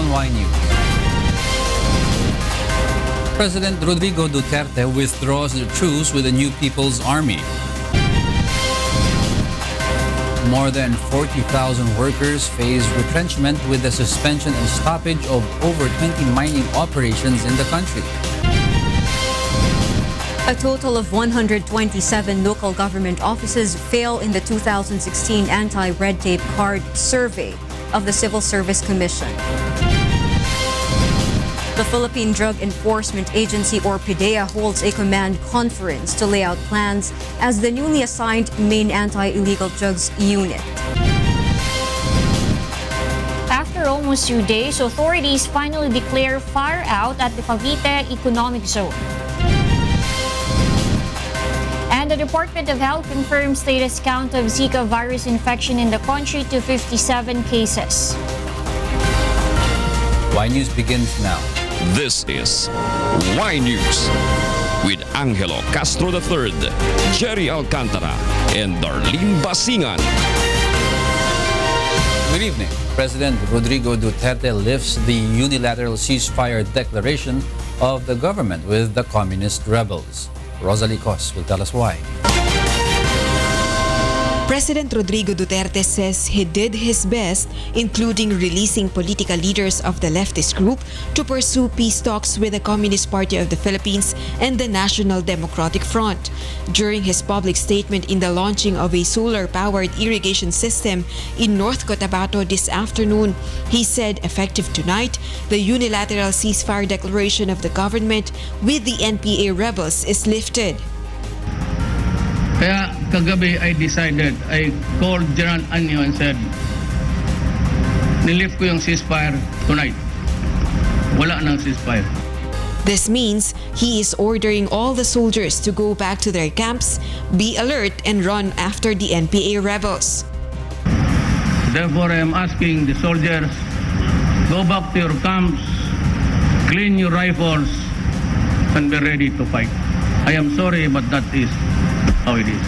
Y News. President Rodrigo Duterte withdraws the truce with the New People's Army. More than 40,000 workers face retrenchment with the suspension and stoppage of over 20 mining operations in the country. A total of 127 local government offices fail in the 2016 anti-red tape card survey of the Civil Service Commission. The Philippine Drug Enforcement Agency, or PDEA, holds a command conference to lay out plans as the newly assigned main anti-illegal drugs unit. After almost 2 days, authorities finally declare fire out at the Cavite Economic Zone. And the Department of Health confirms latest count of Zika virus infection in the country to 57 cases. Y News begins now. This is Y News with Angelo Castro III, Gerry Alcantara, and Darlene Basingan. Good evening. President Rodrigo Duterte lifts the unilateral ceasefire declaration of the government with the communist rebels. Rosalie Cos will tell us why. President Rodrigo Duterte says he did his best, including releasing political leaders of the leftist group, to pursue peace talks with the Communist Party of the Philippines and the National Democratic Front. During his public statement in the launching of a solar-powered irrigation system in North Cotabato this afternoon, he said effective tonight, the unilateral ceasefire declaration of the government with the NPA rebels is lifted. Kaya kagabi I called General Anyo and said, nilift ko yung ceasefire tonight. Wala nang ceasefire. This means he is ordering all the soldiers to go back to their camps, be alert, and run after the NPA rebels. Therefore, I am asking the soldiers, go back to your camps, clean your rifles, and be ready to fight. I am sorry, but that is how it is.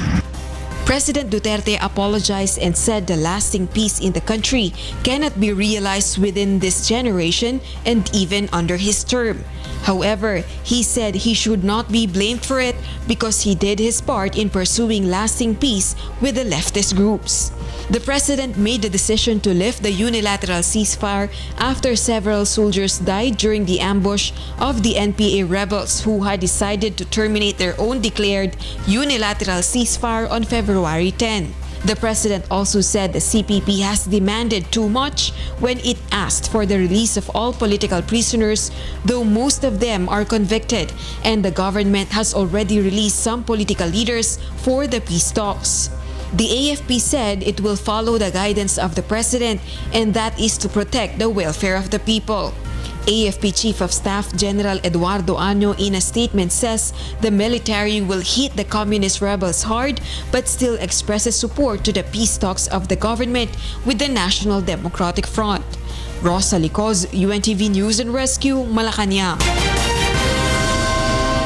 President Duterte apologized and said the lasting peace in the country cannot be realized within this generation and even under his term. However, he said he should not be blamed for it because he did his part in pursuing lasting peace with the leftist groups. The president made the decision to lift the unilateral ceasefire after several soldiers died during the ambush of the NPA rebels who had decided to terminate their own declared unilateral ceasefire on February 10. The president also said the CPP has demanded too much when it asked for the release of all political prisoners, though most of them are convicted, and the government has already released some political leaders for the peace talks. The AFP said it will follow the guidance of the president, and that is to protect the welfare of the people. AFP Chief of Staff General Eduardo Año in a statement says the military will hit the communist rebels hard but still expresses support to the peace talks of the government with the National Democratic Front. Rosalie Cos, UNTV News and Rescue, Malacanang.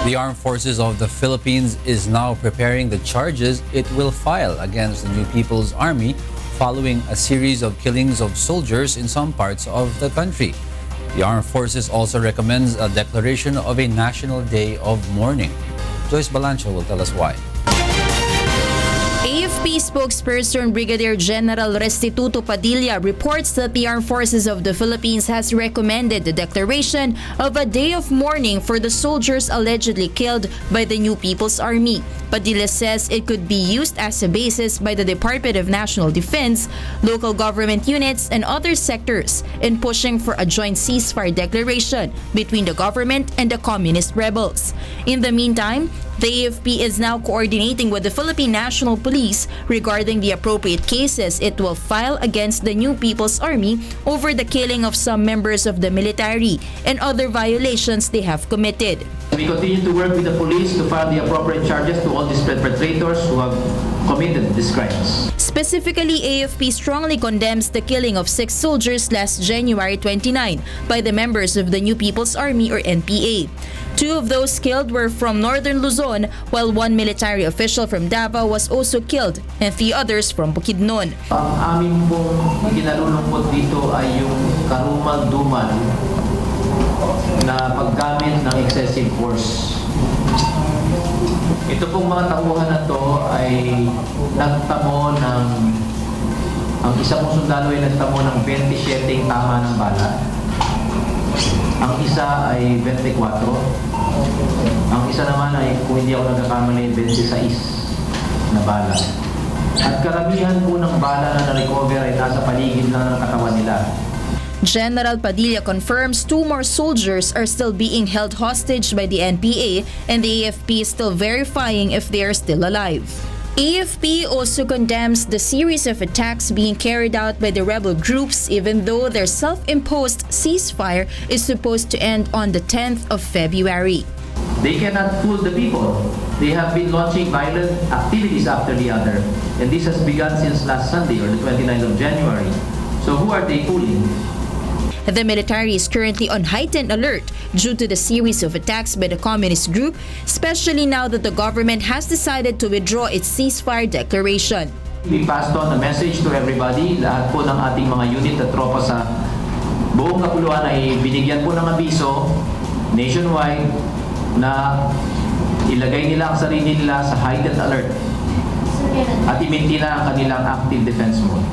The Armed Forces of the Philippines is now preparing the charges it will file against the New People's Army following a series of killings of soldiers in some parts of the country. The Armed Forces also recommends a declaration of a national day of mourning. Joyce Balancho will tell us why. AFP spokesperson Brigadier General Restituto Padilla reports that the Armed Forces of the Philippines has recommended the declaration of a day of mourning for the soldiers allegedly killed by the New People's Army. Padilla says it could be used as a basis by the Department of National Defense, local government units, and other sectors in pushing for a joint ceasefire declaration between the government and the communist rebels. In the meantime, the AFP is now coordinating with the Philippine National Police regarding the appropriate cases it will file against the New People's Army over the killing of some members of the military and other violations they have committed. We continue to work with the police to file the appropriate charges to all these perpetrators who have committed these crimes. Specifically, AFP strongly condemns the killing of 6 soldiers last January 29 by the members of the New People's Army or NPA. 2 of those killed were from northern Luzon, while 1 military official from Davao was also killed and 3 others from Bukidnon. Ang amin pong kinalulungkot dito ay yung karumal-dumal na paggamit ng excessive force. Ito pong mga tauhan na to ay nagtamo ng, ang isa pong sundalo ay nagtamo ng 27 tama ng bala. Ang isa ay 24. Ang isa naman ay, kung hindi ako nagkakamali, 26 na bala. At karamihan po ng bala na na-recover ay nasa paligid lang ng katawan nila. General Padilla confirms 2 more soldiers are still being held hostage by the NPA and the AFP is still verifying if they are still alive. AFP also condemns the series of attacks being carried out by the rebel groups even though their self-imposed ceasefire is supposed to end on the 10th of February. They cannot fool the people. They have been launching violent activities after the other. And this has begun since last Sunday or the 29th of January. So who are they fooling? The military is currently on heightened alert due to the series of attacks by the communist group, especially now that the government has decided to withdraw its ceasefire declaration. We passed on a message to everybody. Lahat po ng ating mga unit at tropa sa buong kapuluan ay binigyan po ng abiso nationwide na ilagay nila ang sarili nila sa heightened alert at i-maintain na ang kanilang active defense mode.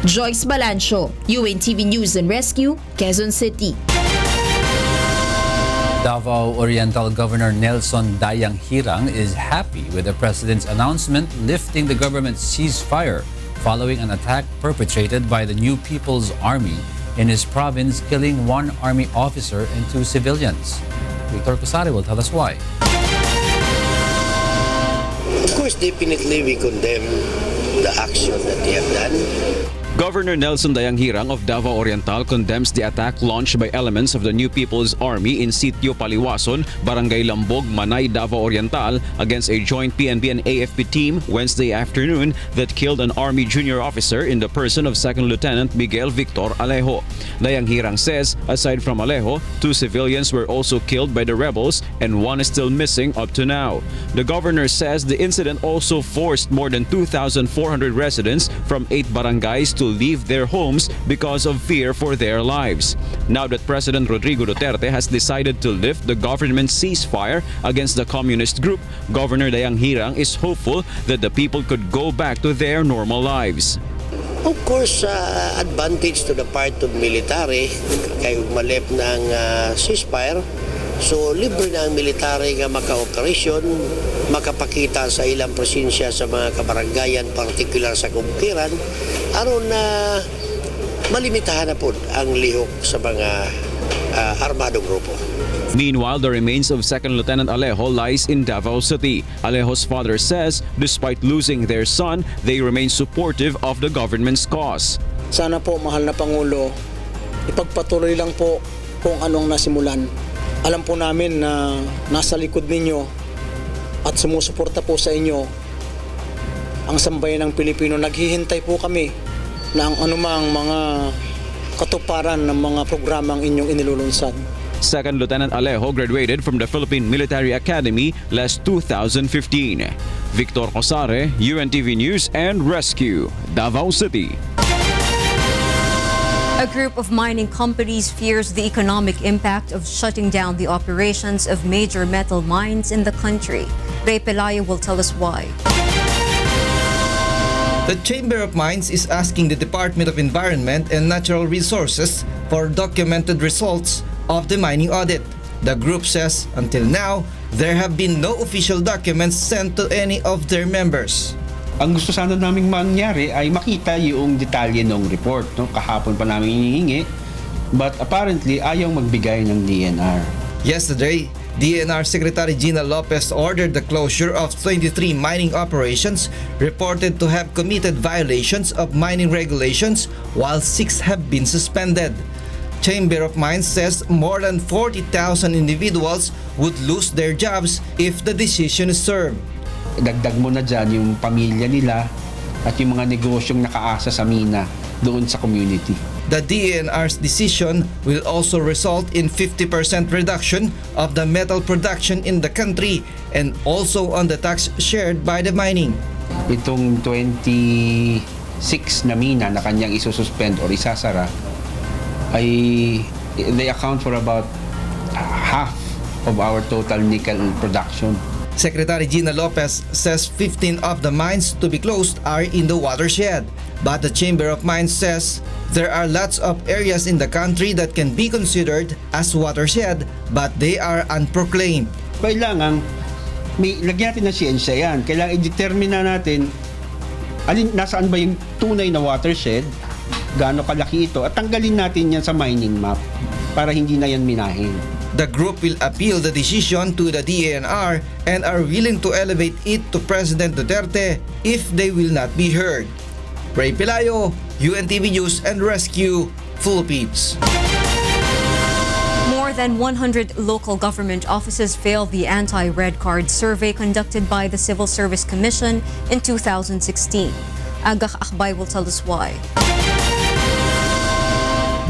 Joyce Balancio, UNTV News and Rescue, Quezon City. Davao Oriental Governor Nelson Dayang Hirang is happy with the president's announcement lifting the government's ceasefire following an attack perpetrated by the New People's Army in his province, killing 1 army officer and 2 civilians. Victor Cosare will tell us why. Of course, definitely we condemn the action that they have done. Governor Nelson Dayang Hirang of Davao Oriental condemns the attack launched by elements of the New People's Army in Sitio Paliwason, Barangay Lambog, Manay, Davao Oriental against a joint PNP and AFP team Wednesday afternoon that killed an Army junior officer in the person of 2nd Lieutenant Miguel Victor Alejo. Dayang Hirang says, aside from Alejo, 2 civilians were also killed by the rebels and 1 is still missing up to now. The governor says the incident also forced more than 2,400 residents from 8 barangays to leave their homes because of fear for their lives. Now that President Rodrigo Duterte has decided to lift the government's ceasefire against the communist group, Governor Dayang Hirang is hopeful that the people could go back to their normal lives. Of course, advantage to the part of military kay umalip ng ceasefire. So, libre na ang military nga maka-operasyon, makapakita sa ilang presensya sa mga kabarangayan, particular sa kumpiran, aron na malimitahan na po ang lihok sa mga armadong grupo. Meanwhile, the remains of 2nd Lieutenant Alejo lies in Davao City. Alejo's father says, despite losing their son, they remain supportive of the government's cause. Sana po, mahal na Pangulo, ipagpatuloy lang po kung anong nasimulan. Alam po namin na nasa likod ninyo at sumusuporta po sa inyo ang sambayan ng Pilipino. Naghihintay po kami na ang anumang mga katuparan ng mga programang inyong inilulunsad. 2nd Lieutenant Alejo graduated from the Philippine Military Academy last 2015. Victor Cosare, UNTV News and Rescue, Davao City. A group of mining companies fears the economic impact of shutting down the operations of major metal mines in the country. Ray Pelayo will tell us why. The Chamber of Mines is asking the Department of Environment and Natural Resources for documented results of the mining audit. The group says until now, there have been no official documents sent to any of their members. Ang gusto sana naming mangyari ay makita yung detalye ng report. No? Kahapon pa namin hinihingi, but apparently ayaw magbigay ng DNR. Yesterday, DNR Secretary Gina Lopez ordered the closure of 23 mining operations reported to have committed violations of mining regulations, while 6 have been suspended. Chamber of Mines says more than 40,000 individuals would lose their jobs if the decision is served. Dagdag mo na dyan yung pamilya nila, at yung mga negosyong nakaasa sa mina doon sa community. The DENR's decision will also result in 50% reduction of the metal production in the country and also on the tax shared by the mining. Itong 26 na mina na kanyang isususpend or isasara ay they account for about half of our total nickel production. Secretary Gina Lopez says 15 of the mines to be closed are in the watershed. But the Chamber of Mines says there are lots of areas in the country that can be considered as watershed but they are unproclaimed. Kailangan lagyan natin ng siyensya yan. Kailangan i-determine na natin nasaan ba yung tunay na watershed, gaano kalaki ito, at tanggalin natin yan sa mining map para hindi na yan minahin. The group will appeal the decision to the DENR and are willing to elevate it to President Duterte if they will not be heard. Ray Pelayo, UNTV News and Rescue, Philippines. More than 100 local government offices failed the anti-red card survey conducted by the Civil Service Commission in 2016. Agak Akbay will tell us why.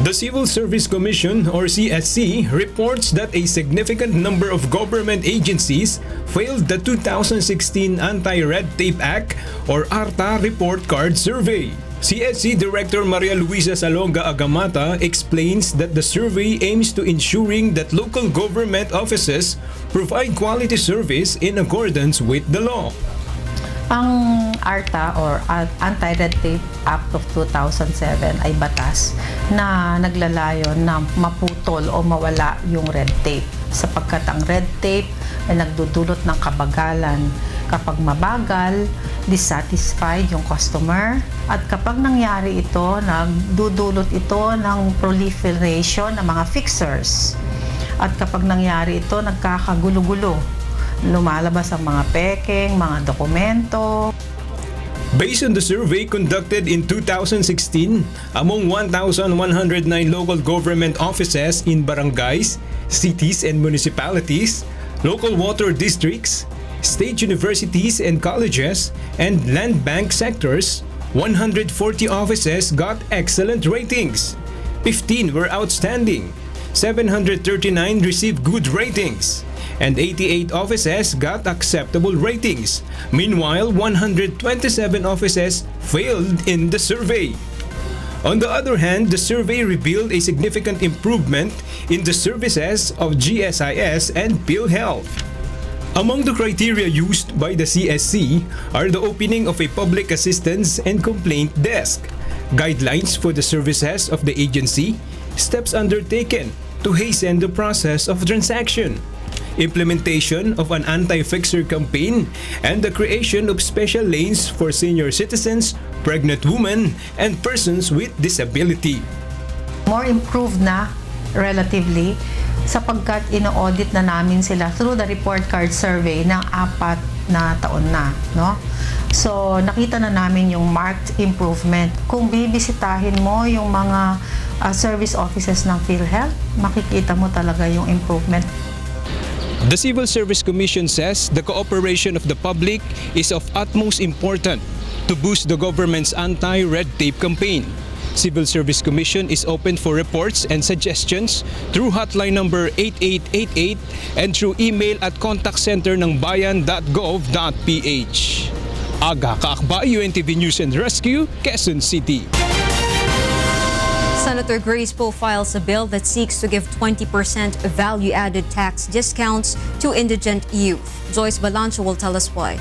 The Civil Service Commission or CSC reports that a significant number of government agencies failed the 2016 Anti-Red Tape Act or ARTA report card survey. CSC Director Maria Luisa Salonga Agamata explains that the survey aims to ensuring that local government offices provide quality service in accordance with the law. Ang ARTA or Anti-Red Tape Act of 2007 ay batas na naglalayon na maputol o mawala yung red tape sapagkat ang red tape ay nagdudulot ng kabagalan. Kapag mabagal, dissatisfied yung customer at kapag nangyari ito, nagdudulot ito ng proliferation ng mga fixers at kapag nangyari ito, nagkakagulo-gulo. Lumalabas ang mga pekeng, mga dokumento. Based on the survey conducted in 2016 among 1,109 local government offices in barangays, cities and municipalities, local water districts, state universities and colleges, and land bank sectors, 140 offices got excellent ratings. 15 were outstanding. 739 received good ratings. And 88 offices got acceptable ratings. Meanwhile, 127 offices failed in the survey. On the other hand, the survey revealed a significant improvement in the services of GSIS and PhilHealth. Among the criteria used by the CSC are the opening of a public assistance and complaint desk, guidelines for the services of the agency, steps undertaken to hasten the process of transaction, implementation of an anti-fixer campaign, and the creation of special lanes for senior citizens, pregnant women, and persons with disability. More improved na relatively sapagkat ino-audit na namin sila through the report card survey ng 4 na taon na, no? So, nakita na namin yung marked improvement. Kung bibisitahin mo yung mga service offices ng PhilHealth, makikita mo talaga yung improvement. The Civil Service Commission says the cooperation of the public is of utmost importance to boost the government's anti-red tape campaign. Civil Service Commission is open for reports and suggestions through hotline number 8888 and through email at contactcenter.bayan.gov.ph. Aga Kaakba, UNTV News and Rescue, Quezon City. Senator Gerry files a bill that seeks to give 20% value-added tax discounts to indigent youth. Joyce Balancho will tell us why.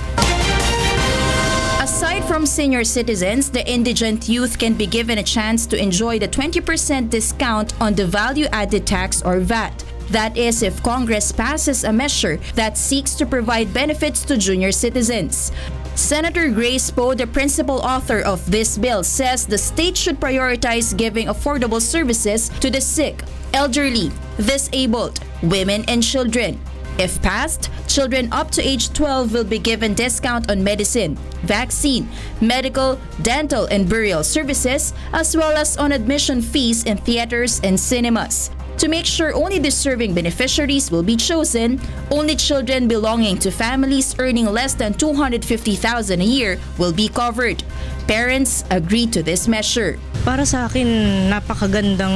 Aside from senior citizens, the indigent youth can be given a chance to enjoy the 20% discount on the value-added tax or VAT. That is, if Congress passes a measure that seeks to provide benefits to junior citizens. Senator Grace Poe, the principal author of this bill, says the state should prioritize giving affordable services to the sick, elderly, disabled, women, and children. If passed, children up to age 12 will be given discount on medicine, vaccine, medical, dental, and burial services, as well as on admission fees in theaters and cinemas. To make sure only deserving beneficiaries will be chosen, only children belonging to families earning less than 250,000 a year will be covered. Parents agreed to this measure. Para sa akin, napakagandang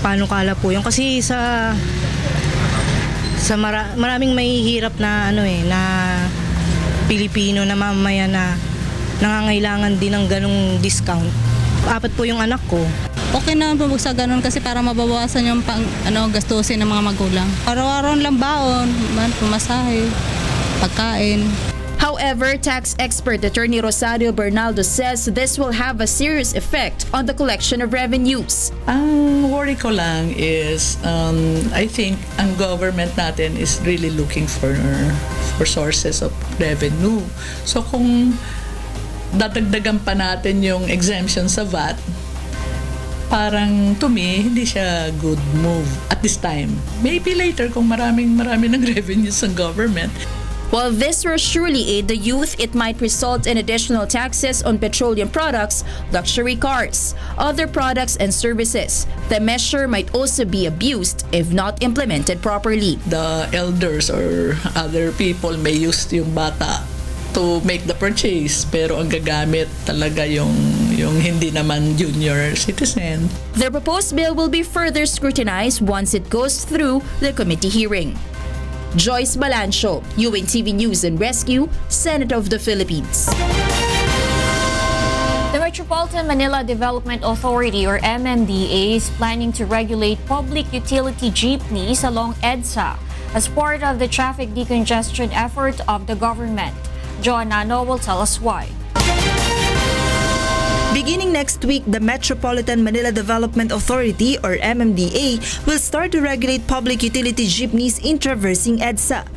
panukala po yun kasi maraming mahihirap na na Pilipino na mamaya na nangangailangan din ng ganong discount. 4 po yung anak ko. Okay naman po sa ganun kasi para mabawasan yung gastusin ng mga magulang. Araw-araw lang baon, pumasahe, pagkain. However, tax expert attorney Rosario Bernaldo says this will have a serious effect on the collection of revenues. Ang worry ko lang is I think ang government natin is really looking for sources of revenue. So kung dadagdagan pa natin yung exemption sa VAT, parang to me, hindi siya good move at this time. Maybe later kung marami ng revenues ng government. While this will surely aid the youth, it might result in additional taxes on petroleum products, luxury cars, other products and services. The measure might also be abused if not implemented properly. The elders or other people may use yung bata to make the purchase, pero ang gagamit talaga yung hindi naman junior citizen. The proposed bill will be further scrutinized once it goes through the committee hearing. Joyce Balancho, UNTV News and Rescue, Senate of the Philippines. The Metropolitan Manila Development Authority or MMDA is planning to regulate public utility jeepneys along EDSA as part of the traffic decongestion effort of the government. Joan Nano will tell us why. Beginning next week, the Metropolitan Manila Development Authority or MMDA will start to regulate public utility jeepneys in traversing EDSA.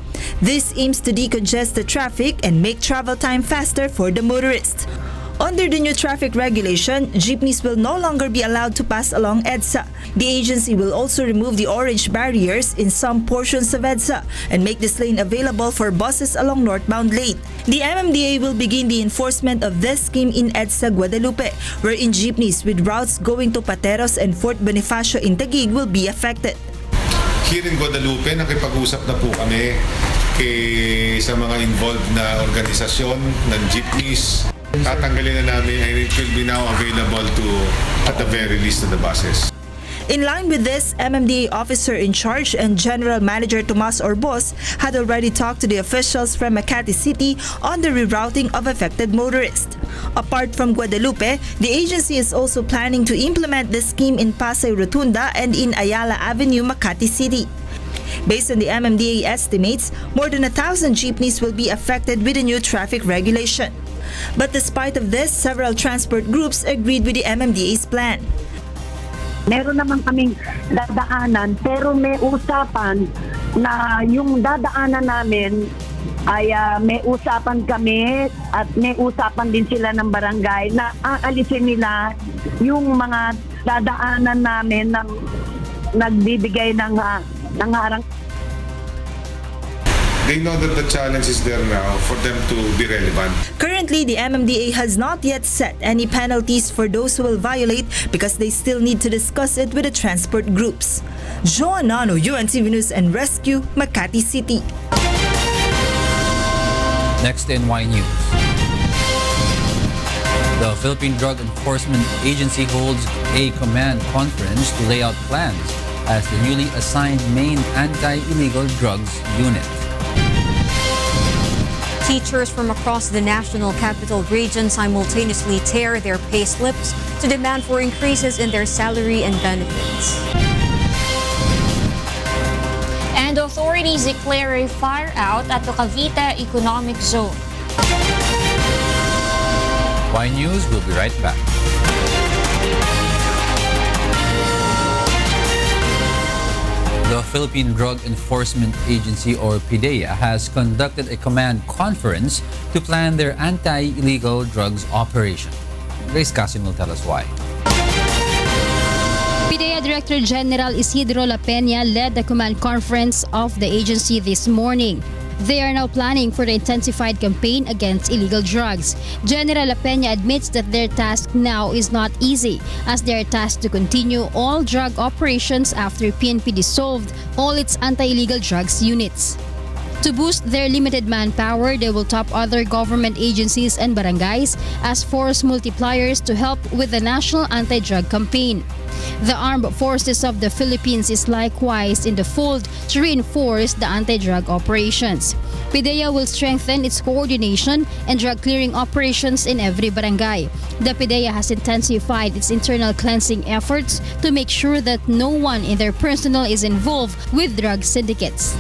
This aims to decongest the traffic and make travel time faster for the motorists. Under the new traffic regulation, jeepneys will no longer be allowed to pass along EDSA. The agency will also remove the orange barriers in some portions of EDSA and make this lane available for buses along northbound lane. The MMDA will begin the enforcement of this scheme in EDSA Guadalupe, wherein jeepneys with routes going to Pateros and Fort Bonifacio in Taguig will be affected. Here in Guadalupe, nakipag-usap na po kami sa mga involved na organisasyon ng jeepneys. Tatanggalin na namin and it will be now available to, at the very least, to the buses. In line with this, MMDA officer in charge and General Manager Tomas Orbos had already talked to the officials from Makati City on the rerouting of affected motorists. Apart from Guadalupe, the agency is also planning to implement the scheme in Pasay Rotunda and in Ayala Avenue, Makati City. Based on the MMDA estimates, more than 1,000 jeepneys will be affected with the new traffic regulation. But despite of this, several transport groups agreed with the MMDA's plan. Meron naman kaming dadaanan pero may usapan na yung dadaanan namin ay may usapan kami at may usapan din sila ng barangay na aalisin nila yung mga dadaanan namin na nagbibigay ng harang. They know that the challenge is there now for them to be relevant. Currently, the MMDA has not yet set any penalties for those who will violate because they still need to discuss it with the transport groups. Joan Nano, UNTV News and Rescue, Makati City. Next in Y News. The Philippine Drug Enforcement Agency holds a command conference to lay out plans as the newly assigned main anti-illegal drugs unit. Teachers from across the National Capital Region simultaneously tear their pay slips to demand for increases in their salary and benefits. And authorities declare a fire out at the Cavite Economic Zone. Y News will be right back. The Philippine Drug Enforcement Agency or PDEA has conducted a command conference to plan their anti-illegal drugs operation. Grace Casin will tell us why. PDEA Director General Isidro La Peña led the command conference of the agency this morning. They are now planning for the intensified campaign against illegal drugs. General La Peña admits that their task now is not easy, as they are tasked to continue all drug operations after PNP dissolved all its anti-illegal drugs units. To boost their limited manpower, they will top other government agencies and barangays as force multipliers to help with the national anti-drug campaign. The Armed Forces of the Philippines is likewise in the fold to reinforce the anti-drug operations. PDEA will strengthen its coordination and drug clearing operations in every barangay. The PDEA has intensified its internal cleansing efforts to make sure that no one in their personnel is involved with drug syndicates.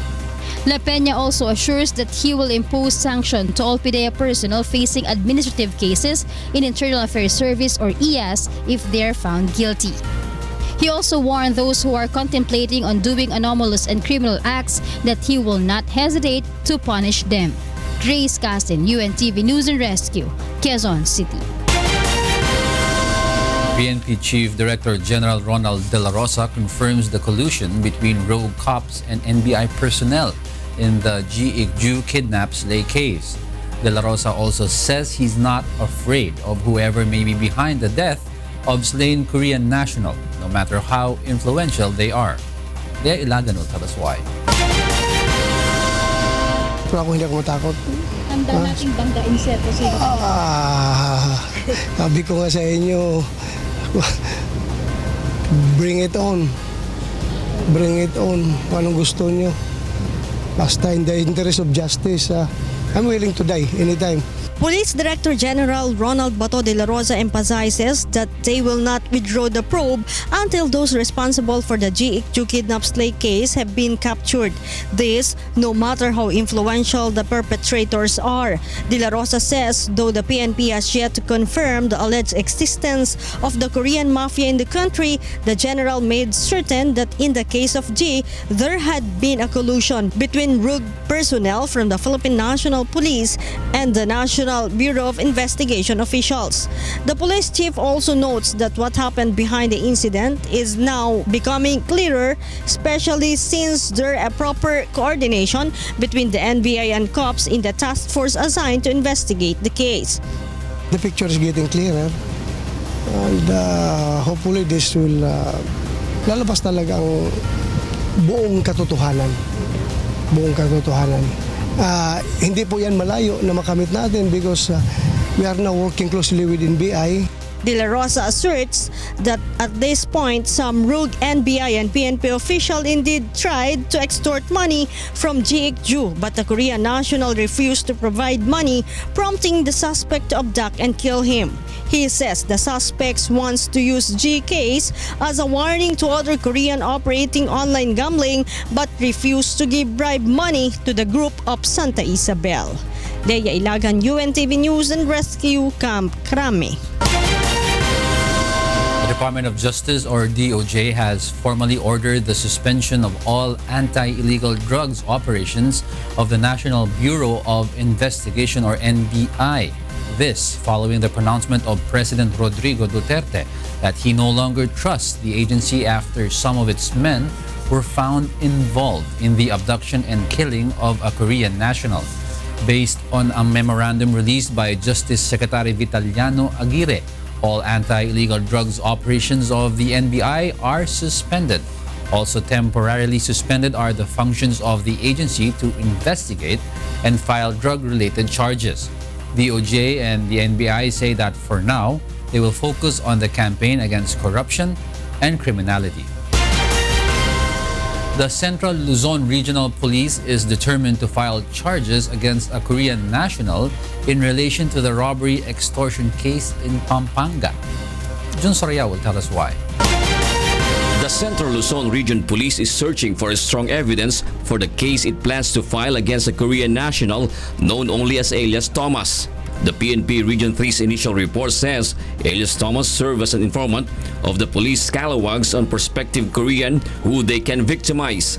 La Peña also assures that he will impose sanction to all PDEA personnel facing administrative cases in Internal Affairs Service or IAS if they are found guilty. He also warned those who are contemplating on doing anomalous and criminal acts that he will not hesitate to punish them. Grace Castin, UNTV News and Rescue, Quezon City. PNP Chief Director General Ronald De La Rosa confirms the collusion between rogue cops and NBI personnel in the Jee Ick Joo kidnap-slay case. De La Rosa also says he's not afraid of whoever may be behind the death of slain Korean national, no matter how influential they are. Jee Ick Joo will tell us why. Ako hindi ako matakot. Handa nating banggain sir kasi sabi ko nga sa inyo, bring it on. Bring it on. Kung anong gusto nyo. Basta in the interest of justice, I'm willing to die anytime. Police Director General Ronald Bato de la Rosa emphasizes that they will not withdraw the probe until those responsible for the Jee Ick Joo kidnap-slay case have been captured. This, no matter how influential the perpetrators are. De la Rosa says though the PNP has yet to confirm the alleged existence of the Korean mafia in the country, the general made certain that in the case of Jee, there had been a collusion between rogue personnel from the Philippine National Police and the National Bureau of Investigation officials. The police chief also notes that what happened behind the incident is now becoming clearer, especially since there a proper coordination between the NBI and cops in the task force assigned to investigate the case. The picture is getting clearer and hopefully this will lalabas talaga ang buong katotohanan. Buong katotohanan. Hindi po yan malayo na makamit natin because we are now working closely with NBI. De La Rosa asserts that at this point, some rogue NBI and PNP official indeed tried to extort money from Jee Ick Joo, but the Korean national refused to provide money, prompting the suspect to abduct and kill him. He says the suspects wants to use Jee case as a warning to other Korean operating online gambling but refused to give bribe money to the group of Santa Isabel. Leia Ilagan, UNTV News and Rescue, Camp Crame. The Department of Justice, or DOJ, has formally ordered the suspension of all anti-illegal drugs operations of the National Bureau of Investigation, or NBI. This following the pronouncement of President Rodrigo Duterte that he no longer trusts the agency after some of its men were found involved in the abduction and killing of a Korean national. Based on a memorandum released by Justice Secretary Vitaliano Aguirre, all anti-illegal drugs operations of the NBI are suspended. Also temporarily suspended are the functions of the agency to investigate and file drug-related charges. DOJ and the NBI say that for now, they will focus on the campaign against corruption and criminality. The Central Luzon Regional Police is determined to file charges against a Korean national in relation to the robbery extortion case in Pampanga. Jun Soria will tell us why. The Central Luzon Region Police is searching for strong evidence for the case it plans to file against a Korean national known only as alias Thomas. The PNP Region 3's initial report says alias Thomas served as an informant of the police scalawags on prospective Korean who they can victimize.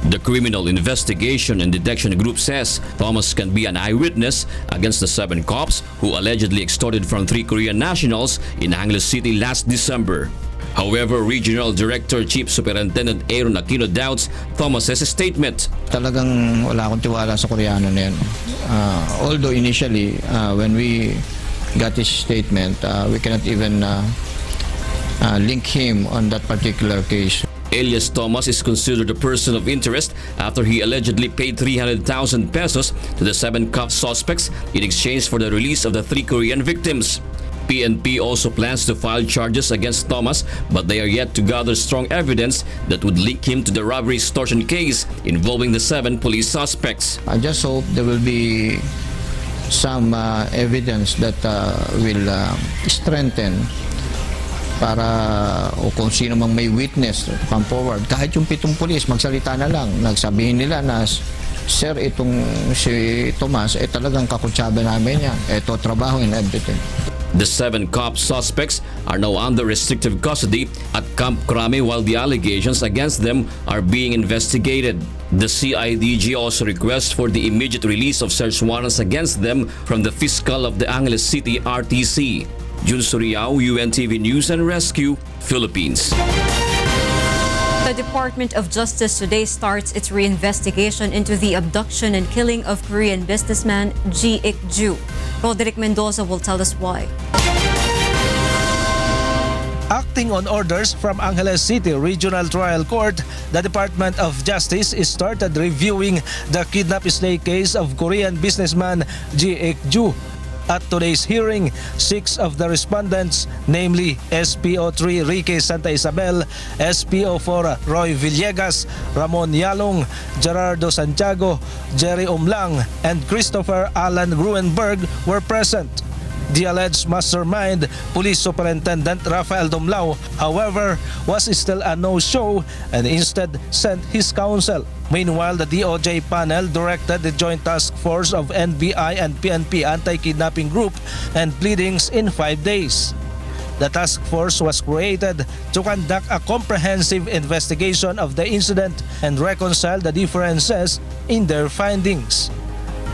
The Criminal Investigation and Detection Group says Thomas can be an eyewitness against the 7 cops who allegedly extorted from 3 Korean nationals in Angeles City last December. However, Regional Director Chief Superintendent Aaron Aquino doubts Thomas's statement. Talagang wala akong tiwala sa Koreano na yan. Although initially, when we got his statement, we cannot even link him on that particular case. Alias Thomas is considered a person of interest after he allegedly paid 300,000 pesos to the 7 cuffed suspects in exchange for the release of the 3 Korean victims. PNP also plans to file charges against Thomas, but they are yet to gather strong evidence that would link him to the robbery extortion case involving the 7 police suspects. I just hope there will be some evidence that will strengthen para o kung sino mang may witness come forward. Kahit yung 7 pulis magsalita na lang, nagsabihin nila na sir, itong si Tomas talagang kakutsaba namin yan, ito trabaho and everything. The 7 cop suspects are now under restrictive custody at Camp Crame while the allegations against them are being investigated. The CIDG also requests for the immediate release of search warrants against them from the fiscal of the Angeles City RTC. Jun Suriao, UNTV News and Rescue, Philippines. The Department of Justice today starts its reinvestigation into the abduction and killing of Korean businessman Jee Ick Joo. Roderick Mendoza will tell us why. Acting on orders from Angeles City Regional Trial Court, the Department of Justice started reviewing the kidnap-slay case of Korean businessman Jee Ick Joo. At today's hearing, 6 of the respondents, namely SPO3 Ricky Santa Isabel, SPO4 Roy Villegas, Ramon Yalong, Gerardo Santiago, Gerry Umlang, and Christopher Alan Gruenberg were present. The alleged mastermind, Police Superintendent Rafael Dumlao, however, was still a no-show and instead sent his counsel. Meanwhile, the DOJ panel directed the Joint Task Force of NBI and PNP Anti-Kidnapping Group and pleadings in 5 days. The task force was created to conduct a comprehensive investigation of the incident and reconcile the differences in their findings.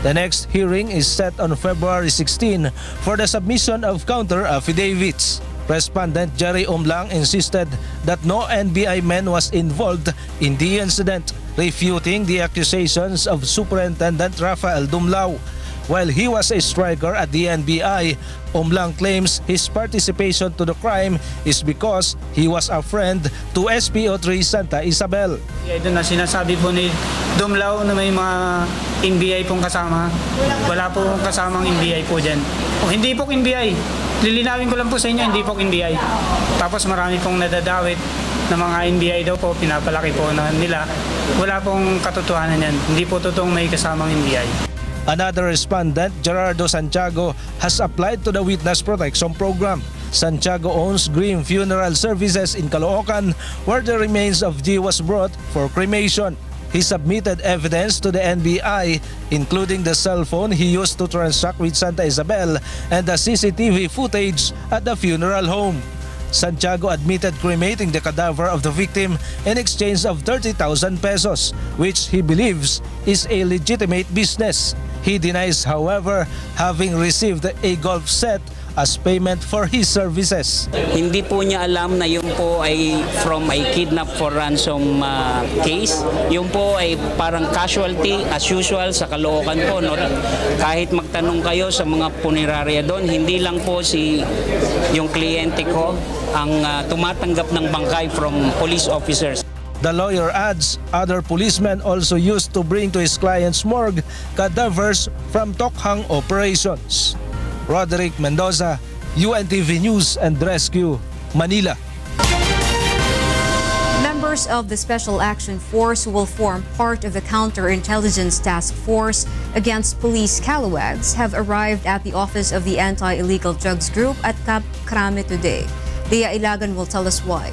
The next hearing is set on February 16 for the submission of counter affidavits. Respondent Gerry Umlang insisted that no NBI man was involved in the incident, refuting the accusations of Superintendent Rafael Dumlao. While he was a striker at the NBI, Umlang claims his participation to the crime is because he was a friend to SPO3 Santa Isabel. Ito na sinasabi po ni Dumlao na may mga NBI pong kasama. Wala po kasamang NBI po dyan. O, hindi po NBI. Lilinawin ko lang po sa inyo, hindi po NBI. Tapos marami pong nadadawit na mga NBI daw po, pinapalaki po na nila. Wala pong katotohanan yan. Hindi po totoong may kasamang NBI. Another respondent, Gerardo Santiago, has applied to the Witness Protection Program. Santiago owns Green Funeral Services in Caloocan, where the remains of Jee was brought for cremation. He submitted evidence to the NBI, including the cell phone he used to transact with Santa Isabel and the CCTV footage at the funeral home. Santiago admitted cremating the cadaver of the victim in exchange of 30,000 pesos, which he believes is a legitimate business. He denies, however, having received a golf set as payment for his services. Hindi po niya alam na yun po ay from a kidnap for ransom case. Yun po ay parang casualty as usual sa Caloocan po. No? Kahit magtanong kayo sa mga punerarya doon, hindi lang po yung kliyente ko ang tumatanggap ng bangkay from police officers. The lawyer adds other policemen also used to bring to his client's morgue cadavers from Tokhang operations. Roderick Mendoza, UNTV News and Rescue, Manila. Members of the Special Action Force who will form part of the Counterintelligence Task Force against police calawags have arrived at the office of the Anti-Illegal Drugs Group at Camp Crame today. Leah Ilagan will tell us why.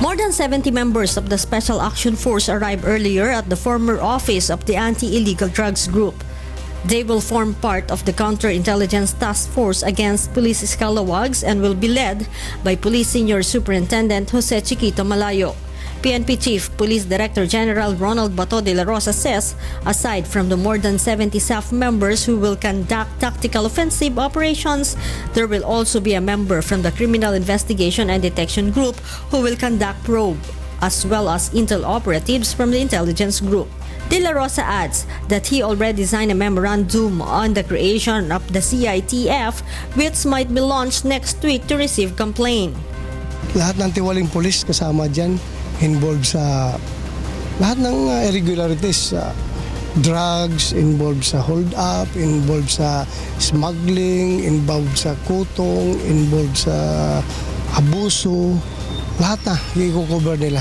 More than 70 members of the Special Action Force arrived earlier at the former office of the Anti-Illegal Drugs Group. They will form part of the Counterintelligence Task Force against police scalawags and will be led by Police Senior Superintendent Jose Chiquito Malayo. PNP Chief Police Director General Ronald Bato de la Rosa says, aside from the more than 70 staff members who will conduct tactical offensive operations, there will also be a member from the Criminal Investigation and Detection Group who will conduct probe, as well as intel operatives from the intelligence group. De La Rosa adds that he already signed a memorandum on the creation of the CITF, which might be launched next week to receive complaint. Lahat ng tiwaling polis kasama dyan, involved sa lahat ng irregularities, drugs, involved sa hold-up, involved sa smuggling, involved sa kutong, involved sa abuso, lahat na i-cover nila.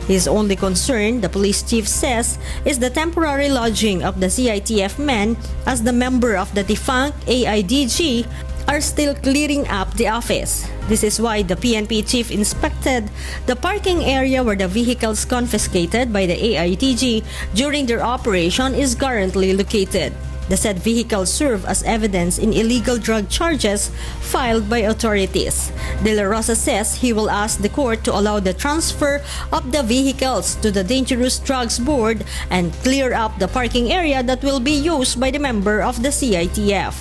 His only concern, the police chief says, is the temporary lodging of the CITF men, as the member of the defunct AIDG are still clearing up the office. This is why the PNP chief inspected the parking area where the vehicles confiscated by the AIDG during their operation is currently located. The said vehicles serve as evidence in illegal drug charges filed by authorities. De La Rosa says he will ask the court to allow the transfer of the vehicles to the Dangerous Drugs Board and clear up the parking area that will be used by the member of the CITF.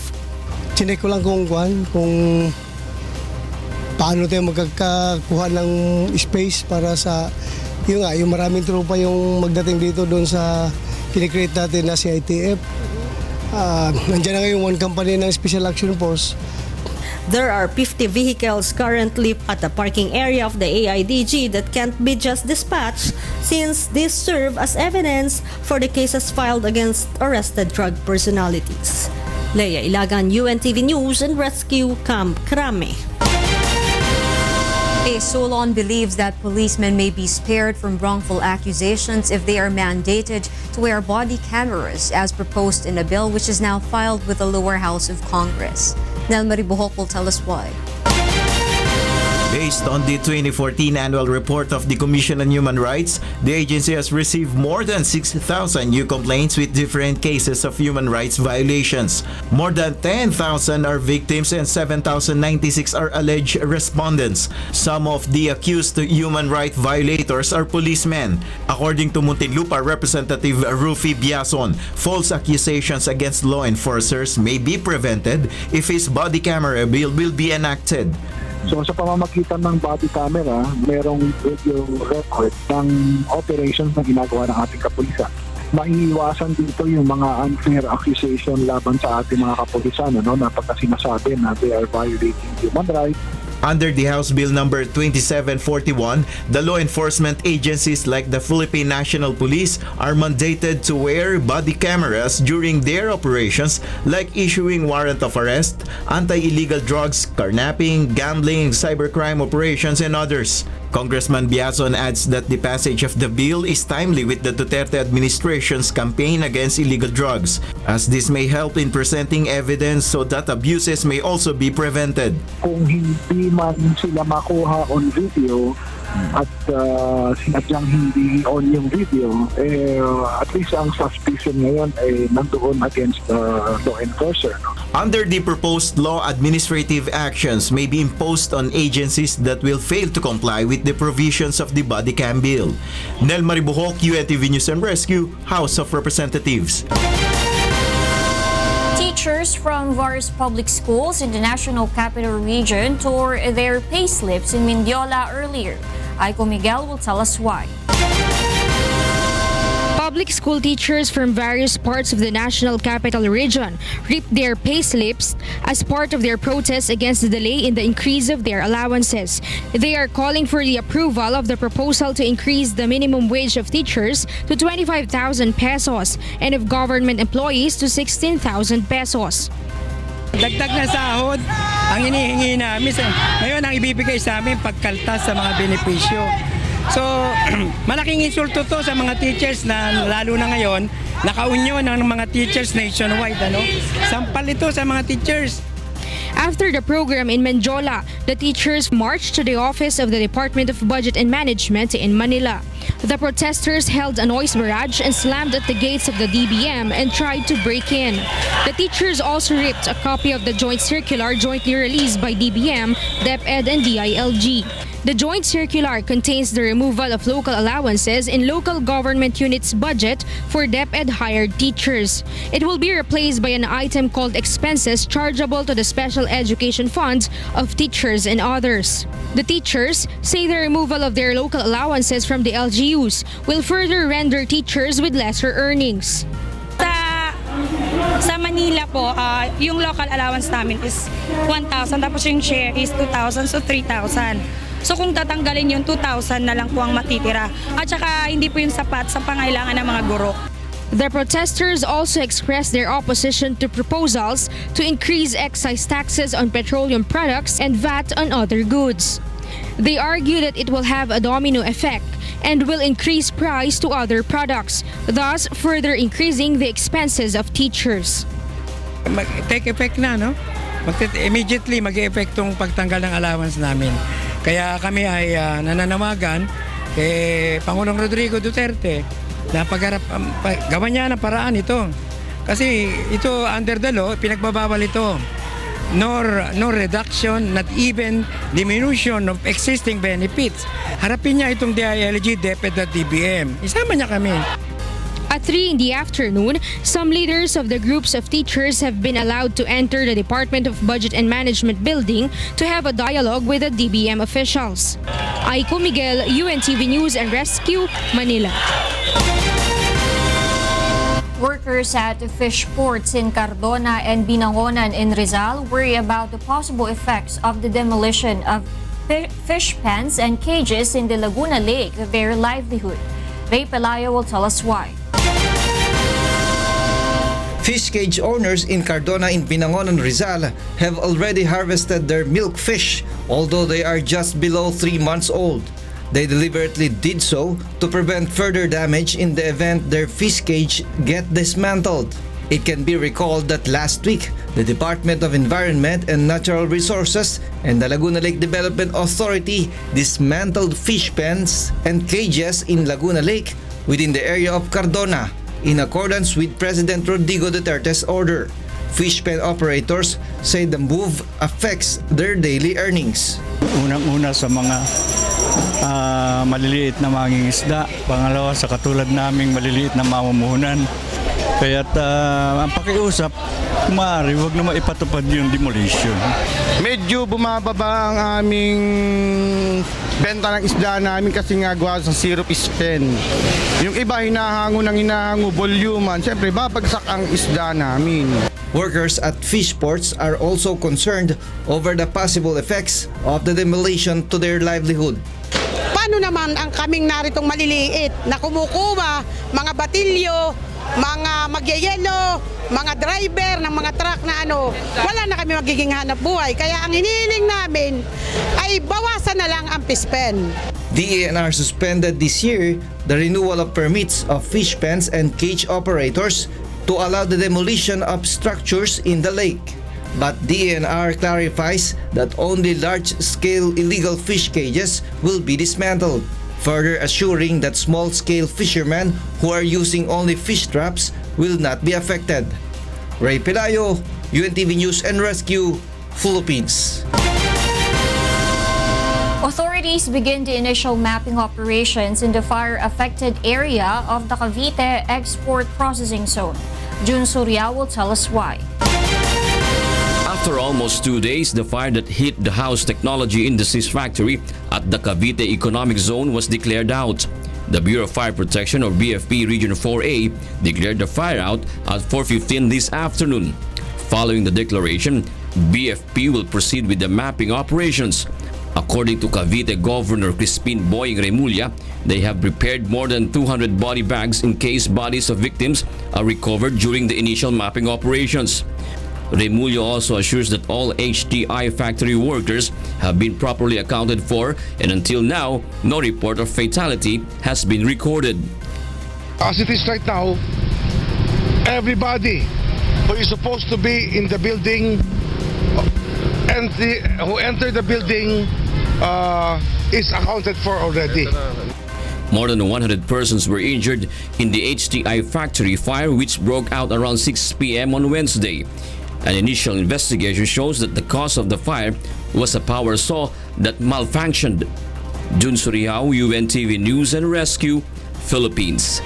Chinek ko lang kung paano tayo magkakakuha ng space para sa yung maraming tropa yung magdating dito doon sa kinikreate natin na CITF. Nandiyan na ngayon one company ng Special Action Force. There are 50 vehicles currently at the parking area of the AIDG that can't be just dispatched, since these serve as evidence for the cases filed against arrested drug personalities. Leia Ilagan, UNTV News and Rescue Camp Krame. A Solon believes that policemen may be spared from wrongful accusations if they are mandated to wear body cameras, as proposed in a bill which is now filed with the lower house of Congress. Nel Maribuhok will tell us why. Based on the 2014 annual report of the Commission on Human Rights, the agency has received more than 6,000 new complaints with different cases of human rights violations. More than 10,000 are victims and 7,096 are alleged respondents. Some of the accused human rights violators are policemen. According to Muntinlupa Representative Rufy Biason, false accusations against law enforcers may be prevented if his body camera bill will be enacted. So sa pamamagitan ng body camera, merong video record ng operations na ginagawa ng ating kapulisan. Maiiwasan dito yung mga unfair accusation laban sa ating mga kapulisan, na pagka sinasabi na they are violating human rights. Under the House Bill number 2741, the law enforcement agencies like the Philippine National Police are mandated to wear body cameras during their operations, like issuing warrant of arrest, anti-illegal drugs, carnapping, gambling, cybercrime operations, and others. Congressman Biazon adds that the passage of the bill is timely with the Duterte administration's campaign against illegal drugs, as this may help in presenting evidence so that abuses may also be prevented. Kung hindi man sila makuha on video at sinadyang hindi on yung video, at least ang suspicion ngayon ay nandoon against the law enforcer. Under the proposed law, administrative actions may be imposed on agencies that will fail to comply with the provisions of the body cam bill. Nel Maribuhok, UNTV News and Rescue, House of Representatives. Teachers from various public schools in the National Capital Region tore their payslips in Mindiola earlier. Aiko Miguel will tell us why. Public school teachers from various parts of the National Capital Region reaped their pay slips as part of their protest against the delay in the increase of their allowances. They are calling for the approval of the proposal to increase the minimum wage of teachers to 25,000 pesos and of government employees to 16,000 pesos. Dagdag na sahod ang hinihingi namin. Ngayon ang ibibigay sa amin pagkaltas sa mga benepisyo. So, malaking insulto to sa mga teachers na lalo na ngayon, nakaunyon ng mga teachers nationwide. Sampal ito sa mga teachers. After the program in Menjola, the teachers marched to the office of the Department of Budget and Management in Manila. The protesters held a noise barrage and slammed at the gates of the DBM and tried to break in. The teachers also ripped a copy of the joint circular jointly released by DBM, DepEd and DILG. The joint circular contains the removal of local allowances in local government units' budget for DepEd hired teachers. It will be replaced by an item called expenses chargeable to the special education funds of teachers and others. The teachers say the removal of their local allowances from the LGUs will further render teachers with lesser earnings. Sa Manila po, yung local allowance namin is 1,000, tapos yung share is 2,000, so 3,000. So kung tatanggalin yung 2,000 na lang po ang matitira. At saka hindi po yung sapat sa pangailangan ng mga guro. The protesters also expressed their opposition to proposals to increase excise taxes on petroleum products and VAT on other goods. They argue that it will have a domino effect and will increase price to other products, thus further increasing the expenses of teachers. Take effect na, no? Immediately mag-e-effect tong pagtanggal ng allowance namin. Kaya kami ay nananawagan kay Pangulong Rodrigo Duterte na gawan niya ng paraan ito. Kasi ito under the law, pinagbabawal ito. No reduction, not even diminution of existing benefits. Harapin niya itong DILG, DepEd at DBM. Isama niya kami. At 3 in the afternoon, some leaders of the groups of teachers have been allowed to enter the Department of Budget and Management building to have a dialogue with the DBM officials. Aiko Miguel, UNTV News and Rescue, Manila. Workers at fish ports in Cardona and Binangonan in Rizal worry about the possible effects of the demolition of fish pens and cages in the Laguna Lake to their livelihood. Ray Pelayo will tell us why. Fish cage owners in Cardona in Binangonan, Rizal have already harvested their milk fish, although they are just below 3 months old. They deliberately did so to prevent further damage in the event their fish cage get dismantled. It can be recalled that last week, the Department of Environment and Natural Resources and the Laguna Lake Development Authority dismantled fish pens and cages in Laguna Lake within the area of Cardona in accordance with President Rodrigo Duterte's order. Fish pen operators say the move affects their daily earnings. Unang-una sa mga maliliit na mangingisda, pangalawa sa katulad naming maliliit na mamumuhunan. Kaya't ang pakiusap, maaari wag na maipatupad yung demolition. Medyo bumababa ang aming benta ng isda namin kasi nga gawa sa syrup spend. Yung iba hinahango volume, siyempre babagsak ang isda namin. Workers at fish ports are also concerned over the possible effects of the demolition to their livelihood. Paano naman ang kaming naritong maliliit na kumukuha, mga batilyo, mga magyayelo, mga driver ng mga truck na wala na kami magiging hanap buhay. Kaya ang hinihiling namin ay bawasan na lang ang fish pen. DENR suspended this year the renewal of permits of fish pens and cage operators to allow the demolition of structures in the lake. But DENR clarifies that only large-scale illegal fish cages will be dismantled, further assuring that small-scale fishermen who are using only fish traps will not be affected. Ray Pelayo, UNTV News and Rescue, Philippines. Authorities begin the initial mapping operations in the fire-affected area of the Cavite Export Processing Zone. Jun Surya will tell us why. After almost 2 days, the fire that hit the House Technology Industries factory at the Cavite Economic Zone was declared out. The Bureau of Fire Protection or BFP Region 4A declared the fire out at 4:15 this afternoon. Following the declaration, BFP will proceed with the mapping operations. According to Cavite Governor Crispin Boying Remulla, they have prepared more than 200 body bags in case bodies of victims are recovered during the initial mapping operations. Remulla also assures that all HTI factory workers have been properly accounted for, and until now, no report of fatality has been recorded. As it is right now, everybody who is supposed to be in the building and who entered the building is accounted for already. More than 100 persons were injured in the HTI factory fire, which broke out around 6 p.m. on Wednesday. An initial investigation shows that the cause of the fire was a power saw that malfunctioned. Jun Suriao, UNTV News and Rescue, Philippines.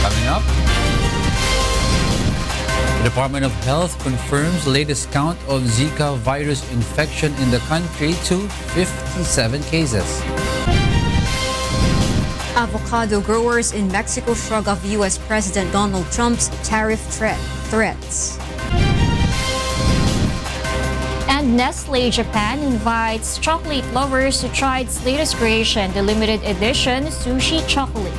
Coming up, the Department of Health confirms latest count of Zika virus infection in the country to 57 cases. Avocado growers in Mexico shrug off U.S. President Donald Trump's tariff threats. And Nestle Japan invites chocolate lovers to try its latest creation, the limited edition sushi chocolate.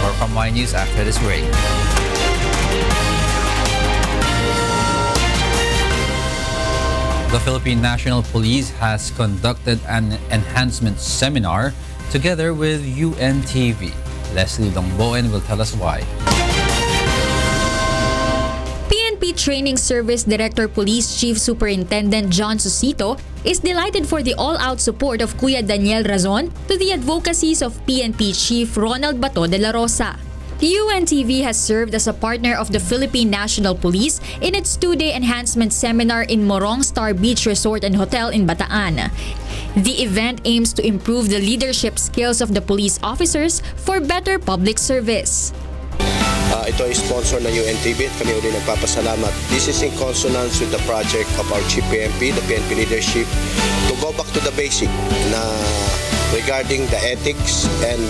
More from My News after this break. The Philippine National Police has conducted an enhancement seminar together with UNTV. Leslie Dongboen will tell us why. PNP Training Service Director Police Chief Superintendent John Susito is delighted for the all-out support of Kuya Daniel Razon to the advocacies of PNP Chief Ronald Bato de la Rosa. UNTV has served as a partner of the Philippine National Police in its two-day enhancement seminar in Morong Star Beach Resort and Hotel in Bataan. The event aims to improve the leadership skills of the police officers for better public service. Ito ay sponsor ng UNTV at kami ulit nagpapasalamat. This is in consonance with the project of our CPNP, the PNP leadership, to go back to the basic na regarding the ethics and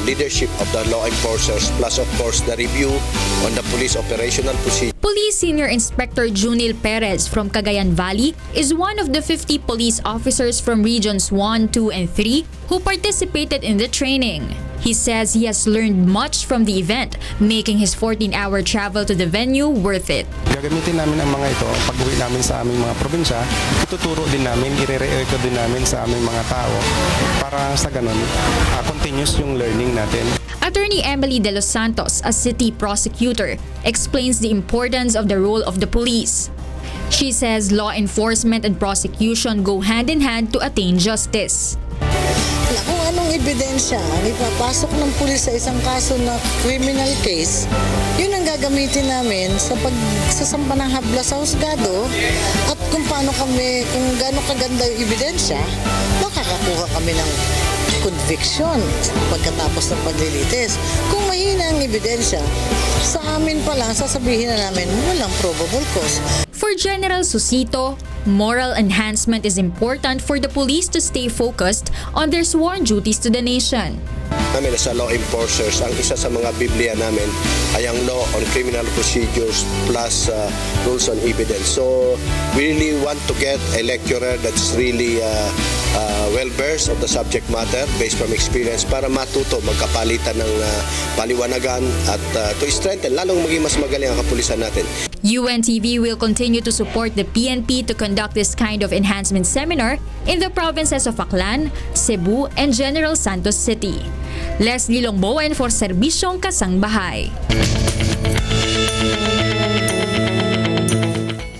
leadership of the law enforcers, plus of course the review on the police operational procedure. Police Senior Inspector Junil Perez from Cagayan Valley is one of the 50 police officers from Regions 1, 2, and 3 who participated in the training. He says he has learned much from the event, making his 14-hour travel to the venue worth it. Gagamitin namin ang mga ito pag-uwi namin sa aming mga probinsya. Ituturo din namin, ire-record din namin sa aming mga tao para sa ganun, continuous yung learning natin. Attorney Emily De Los Santos, a city prosecutor, explains the importance of the role of the police. She says law enforcement and prosecution go hand in hand to attain justice. Kung anong ebidensya ipapasok ng pulis sa isang kaso na criminal case, yun ang gagamitin namin sa pagsasampa ng habla sa husgado at kung paano kami, kung gaano kaganda yung ebidensya, makakakuha kami ng conviction pagkatapos ng paglilitis. Kung mahina ang ebidensya, sa amin pa lang sasabihin na namin walang probable cause. For General Susito, moral enhancement is important for the police to stay focused on their sworn duties to the nation. Namin sa law enforcers, ang isa sa mga Biblia namin ay ang law on criminal procedures plus rules on evidence. So we really want to get a lecturer that's really well-versed of the subject matter based from experience para matuto, magkapalitan ng paliwanagan at to strengthen, lalong maging mas magaling ang kapulisan natin. UNTV will continue to support the PNP to conduct this kind of enhancement seminar in the provinces of Aklan, Cebu, and General Santos City. Leslie Longboen for Serbisyong Kasangbahay.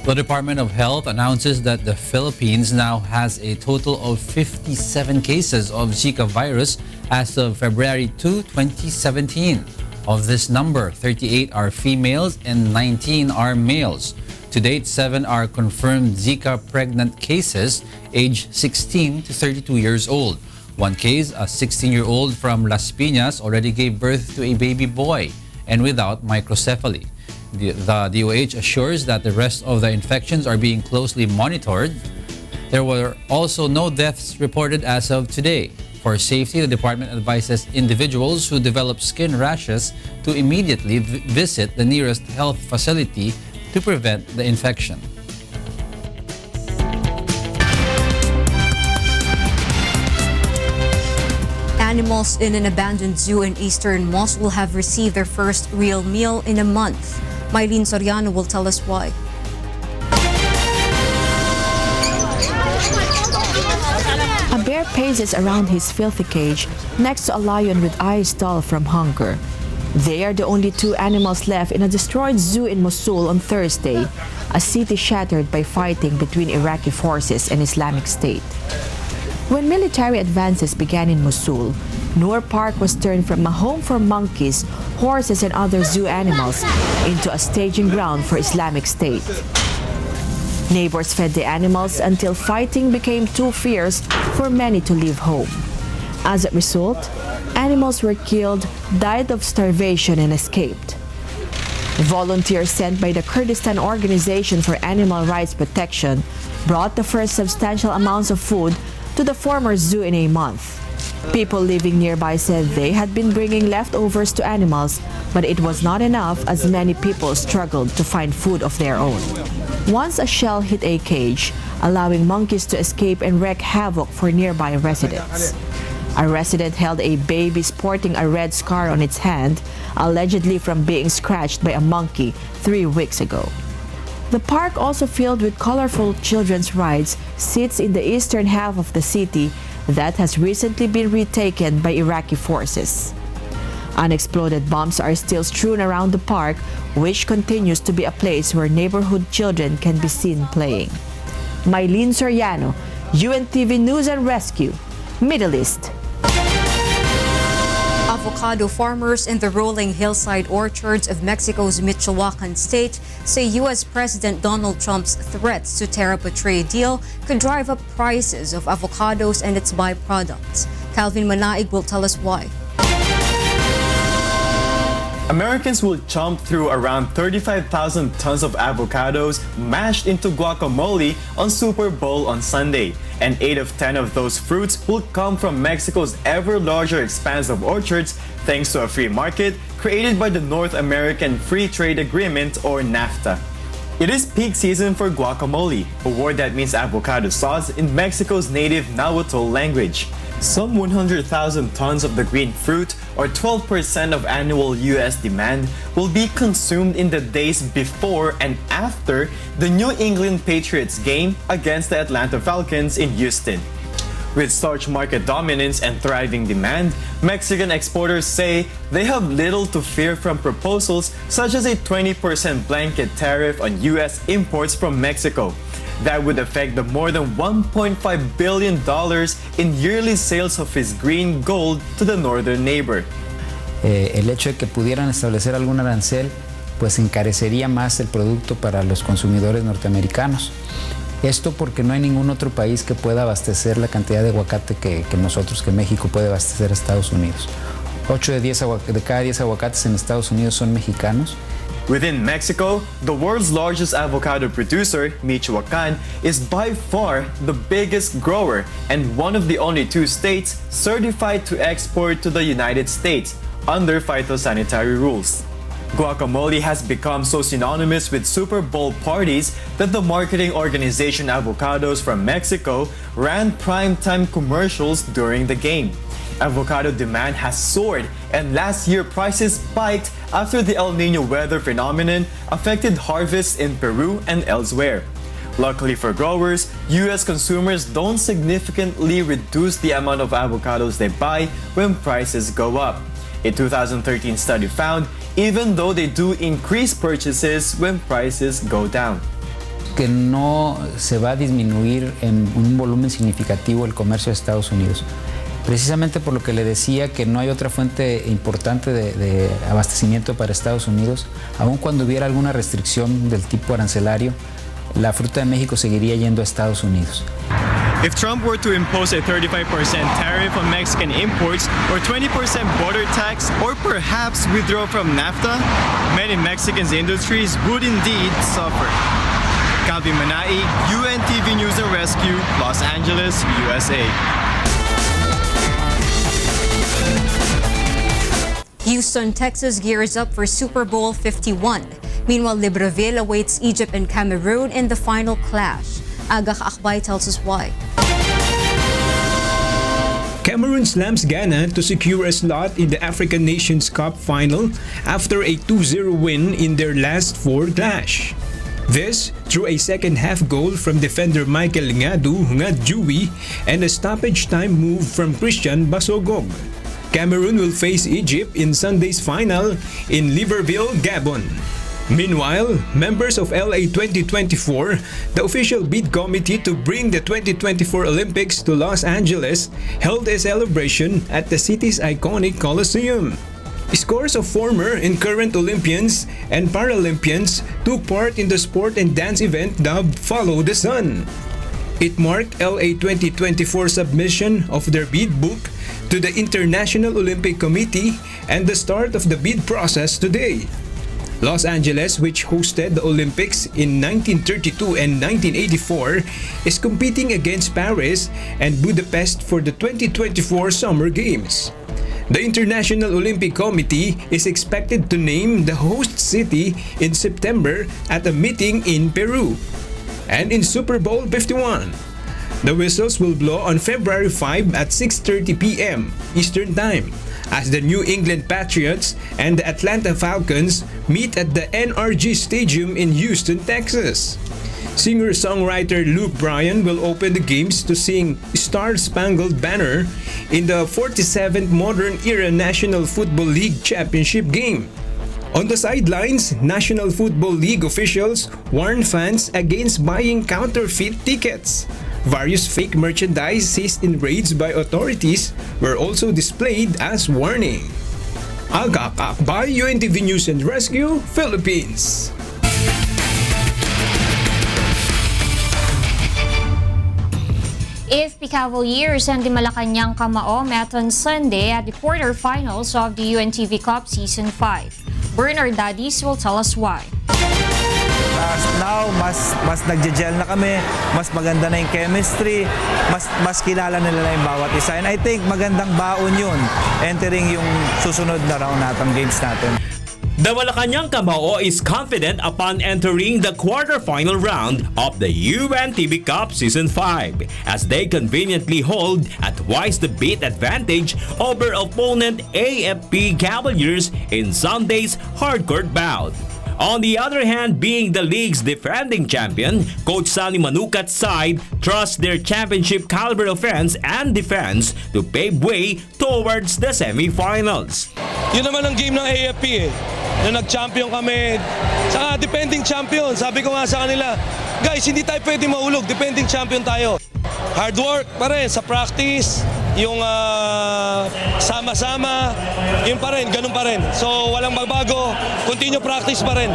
The Department of Health announces that the Philippines now has a total of 57 cases of Zika virus as of February 2, 2017. Of this number, 38 are females and 19 are males. To date, 7 are confirmed Zika pregnant cases aged 16 to 32 years old. One case, a 16-year-old from Las Piñas, already gave birth to a baby boy and without microcephaly. The DOH assures that the rest of the infections are being closely monitored. There were also no deaths reported as of today. For safety, the department advises individuals who develop skin rashes to immediately visit the nearest health facility to prevent the infection. Animals in an abandoned zoo in eastern Mosul have received their first real meal in a month. Mylene Soriano will tell us why. A bear paces around his filthy cage next to a lion with eyes dull from hunger. They are the only two animals left in a destroyed zoo in Mosul on Thursday, a city shattered by fighting between Iraqi forces and Islamic State. When military advances began in Mosul, Noor Park was turned from a home for monkeys, horses, and other zoo animals into a staging ground for Islamic State. Neighbors fed the animals until fighting became too fierce for many to leave home. As a result, animals were killed, died of starvation, and escaped. Volunteers sent by the Kurdistan Organization for Animal Rights Protection brought the first substantial amounts of food to the former zoo in a month. People living nearby said they had been bringing leftovers to animals, but it was not enough as many people struggled to find food of their own. Once a shell hit a cage, allowing monkeys to escape and wreak havoc for nearby residents. A resident held a baby sporting a red scar on its hand, allegedly from being scratched by a monkey 3 weeks ago. The park, also filled with colorful children's rides, sits in the eastern half of the city that has recently been retaken by Iraqi forces. Unexploded bombs are still strewn around the park, which continues to be a place where neighborhood children can be seen playing. Mylene Soriano, UNTV News and Rescue, Middle East. Avocado farmers in the rolling hillside orchards of Mexico's Michoacan state say U.S. President Donald Trump's threats to tear up a trade deal could drive up prices of avocados and its byproducts. Calvin Manaig will tell us why. Americans will chomp through around 35,000 tons of avocados mashed into guacamole on Super Bowl on Sunday. And 8 of 10 of those fruits will come from Mexico's ever larger expanse of orchards thanks to a free market created by the North American Free Trade Agreement or NAFTA. It is peak season for guacamole, a word that means avocado sauce in Mexico's native Nahuatl language. Some 100,000 tons of the green fruit, or 12% of annual U.S. demand, will be consumed in the days before and after the New England Patriots game against the Atlanta Falcons in Houston. With such market dominance and thriving demand, Mexican exporters say they have little to fear from proposals such as a 20% blanket tariff on U.S. imports from Mexico. That would affect the more than $1.5 billion in yearly sales of his green gold to the northern neighbor. El hecho de que pudieran establecer algún arancel, pues encarecería más el producto para los consumidores norteamericanos. Esto porque no hay ningún otro país que pueda abastecer la cantidad de aguacate que nosotros, que México puede abastecer a Estados Unidos. 8 de cada 10 aguacates en Estados Unidos son mexicanos. Within Mexico, the world's largest avocado producer, Michoacan, is by far the biggest grower and one of the only 2 states certified to export to the United States under phytosanitary rules. Guacamole has become so synonymous with Super Bowl parties that the marketing organization Avocados from Mexico ran primetime commercials during the game. Avocado demand has soared, and last year prices spiked after the El Niño weather phenomenon affected harvests in Peru and elsewhere. Luckily for growers, U.S. consumers don't significantly reduce the amount of avocados they buy when prices go up. A 2013 study found even though they do increase purchases when prices go down. Que no se va a disminuir en un volumen significativo el comercio de Estados Unidos. Precisamente por lo que le decía que no hay otra fuente importante de abastecimiento para Estados Unidos, aun cuando hubiera alguna restricción del tipo arancelario, la fruta de México seguiría yendo a Estados Unidos. If Trump were to impose a 35% tariff on Mexican imports or 20% border tax or perhaps withdraw from NAFTA, many Mexican industries would indeed suffer. Calvin Manaig, UNTV News and Rescue, Los Angeles, USA. Houston, Texas gears up for Super Bowl 51. Meanwhile, Libreville awaits Egypt and Cameroon in the final clash. Aga Akbay tells us why. Cameroon slams Ghana to secure a slot in the African Nations Cup final after a 2-0 win in their last 4 clash. This through a second-half goal from defender Michael Ngadjoui and a stoppage-time move from Christian Basogog. Cameroon will face Egypt in Sunday's final in Libreville, Gabon. Meanwhile, members of LA 2024, the official bid committee to bring the 2024 Olympics to Los Angeles, held a celebration at the city's iconic Coliseum. Scores of former and current Olympians and Paralympians took part in the sport and dance event dubbed Follow the Sun. It marked LA 2024 submission of their bid book to the International Olympic Committee and the start of the bid process today. Los Angeles, which hosted the Olympics in 1932 and 1984, is competing against Paris and Budapest for the 2024 Summer Games. The International Olympic Committee is expected to name the host city in September at a meeting in Peru. And in Super Bowl 51, the whistles will blow on February 5 at 6:30 p.m. Eastern Time as the New England Patriots and the Atlanta Falcons meet at the NRG Stadium in Houston, Texas. Singer-songwriter Luke Bryan will open the games to sing Star-Spangled Banner in the 47th Modern Era National Football League Championship game. On the sidelines, National Football League officials warn fans against buying counterfeit tickets. Various fake merchandise seized in raids by authorities were also displayed as warning. By UNTV News and Rescue, Philippines. AFP Cavaliers and the Malacanang Kamao met on Sunday at the quarterfinals of the UNTV Cup Season 5. Bernard Daddies will tell us why. Now, mas nagje-gel na kami, mas maganda na yung chemistry, mas kilala nila yung bawat isa. And I think magandang baon yun entering yung susunod na round natang games natin. The Malacanang Kamao is confident upon entering the quarterfinal round of the UNTV Cup Season 5 as they conveniently hold a twice-the-beat advantage over opponent AFP Cavaliers in Sunday's hardcourt bout. On the other hand, being the league's defending champion, Coach Sally Manukat's side trusts their championship caliber offense and defense to pave way towards the semifinals. Yun naman ang game ng AFP na nag-champion kami. Saka defending champion, sabi ko nga sa kanila, guys, hindi tayo pwede mahulog, defending champion tayo. Hard work pa rin sa practice, yung sama-sama, yun pa rin, ganun pa rin. So walang magbago, continue practice pa rin.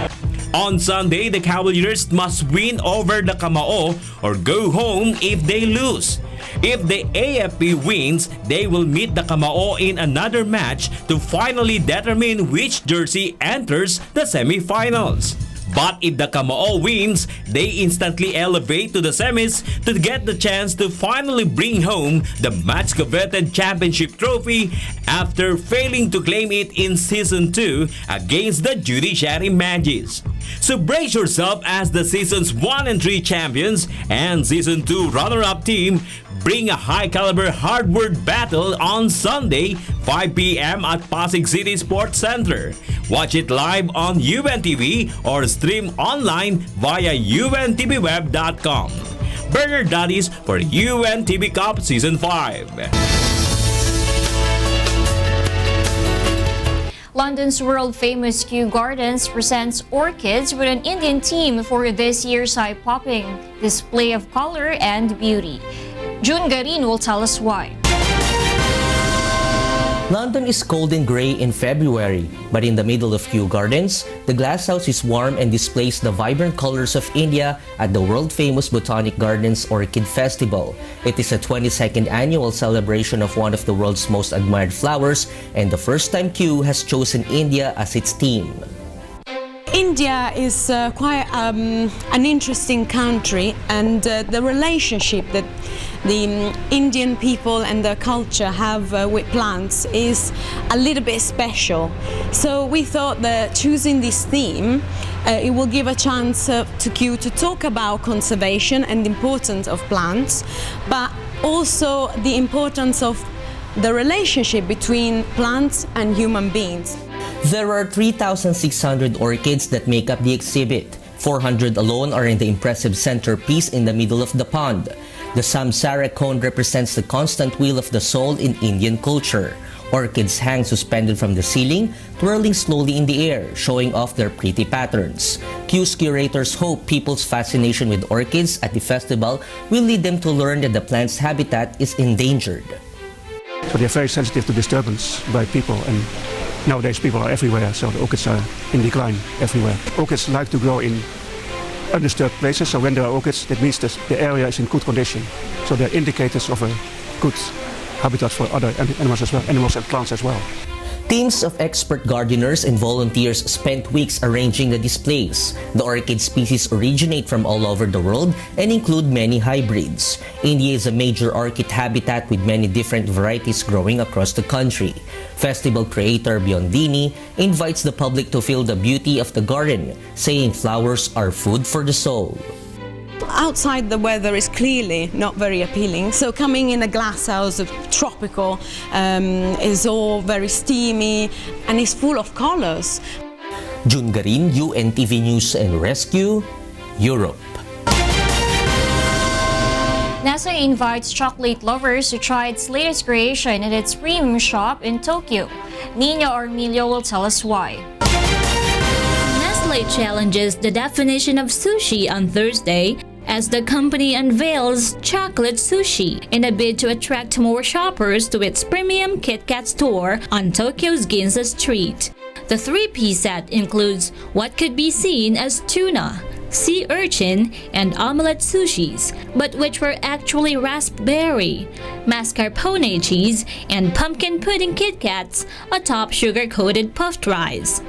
On Sunday, the Cavaliers must win over the Kamao or go home if they lose. If the AFP wins, they will meet the Kamao in another match to finally determine which jersey enters the semifinals. But if the Kamao wins, they instantly elevate to the semis to get the chance to finally bring home the much-coveted championship trophy after failing to claim it in Season 2 against the Judiciary Magis. So brace yourself as the Seasons 1 and 3 champions and Season 2 runner-up team bring a high-caliber hardwood battle on Sunday, 5 p.m. at Pasig City Sports Center. Watch it live on UNTV or stream online via untvweb.com. Bernard Daddies for UNTV Cup Season 5. London's world-famous Kew Gardens presents orchids with an Indian theme for this year's eye-popping display of color and beauty. June Garin will tell us why. London is cold and gray in February, but in the middle of Kew Gardens, the glasshouse is warm and displays the vibrant colors of India at the world-famous Botanic Gardens Orchid Festival. It is a 22nd annual celebration of one of the world's most admired flowers, and the first time Kew has chosen India as its theme. India is quite an interesting country, and the relationship that the Indian people and their culture have with plants is a little bit special. So we thought that choosing this theme, it will give a chance to Kew to talk about conservation and the importance of plants, but also the importance of the relationship between plants and human beings. There are 3,600 orchids that make up the exhibit. 400 alone are in the impressive centerpiece in the middle of the pond. The Samsara cone represents the constant wheel of the soul in Indian culture. Orchids hang suspended from the ceiling, twirling slowly in the air, showing off their pretty patterns. Kew's curators hope people's fascination with orchids at the festival will lead them to learn that the plant's habitat is endangered. So they're very sensitive to disturbance by people, and nowadays people are everywhere, so the orchids are in decline everywhere. Orchids like to grow in undisturbed places, so when there are orchids, that means that the area is in good condition. So they're indicators of a good habitat for other animals as well, animals and plants as well. Teams of expert gardeners and volunteers spent weeks arranging the displays. The orchid species originate from all over the world and include many hybrids. India is a major orchid habitat with many different varieties growing across the country. Festival creator Biondini invites the public to feel the beauty of the garden, saying flowers are food for the soul. Outside the weather is clearly not very appealing, so coming in a glass house of tropical is all very steamy and is full of colors. June Garin, UNTV News and Rescue, Europe. NASA invites chocolate lovers to try its latest creation at its premium shop in Tokyo. Nina Armilio will tell us why. Nestle challenges the definition of sushi on Thursday as the company unveils chocolate sushi in a bid to attract more shoppers to its premium Kit Kat store on Tokyo's Ginza Street. The three-piece set includes what could be seen as tuna, sea urchin, and omelette sushis, but which were actually raspberry, mascarpone cheese, and pumpkin pudding Kit Kats atop sugar-coated puffed rice.